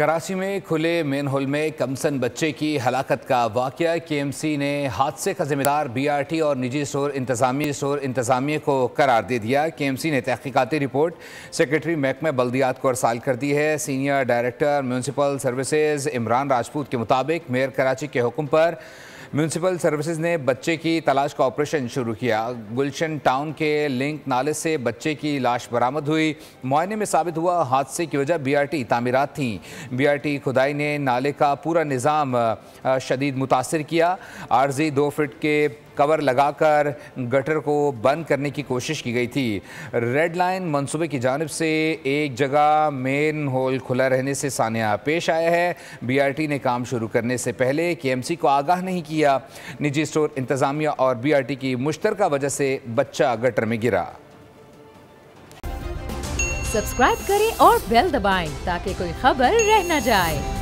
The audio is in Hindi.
कराची में खुले मेन होल में कमसन बच्चे की हलाकत का वाकया। KMC ने हादसे का जिम्मेदार BRT और निजी स्टोर इंतजामिया को करार दे दिया। KMC ने तहकीकाती रिपोर्ट सेक्रेटरी महकमा बल्दियात को अरसाल कर दी है। Senior director municipal services Imran Rajput के मुताबिक मेयर कराची के हुक्म पर म्यूनसिपल सर्विसेज ने बच्चे की तलाश का ऑपरेशन शुरू किया। गुलशन टाउन के लिंक नाले से बच्चे की लाश बरामद हुई। मुआयने में साबित हुआ हादसे की वजह BRT तामीरात थी। BRT खुदाई ने नाले का पूरा निज़ाम शदीद मुतासिर किया। आर्जी 2 फीट के कवर लगाकर गटर को बंद करने की कोशिश की गई थी। रेड लाइन मंसूबे की जानिब से एक जगह मेन होल खुला रहने से सानिया पेश आया है। BRT ने काम शुरू करने से पहले KMC को आगाह नहीं किया। निजी स्टोर इंतजामिया और BRT की मुश्तरका वजह से बच्चा गटर में गिरा। सब्सक्राइब करें और बेल दबाएं ताकि कोई खबर रह न जाए।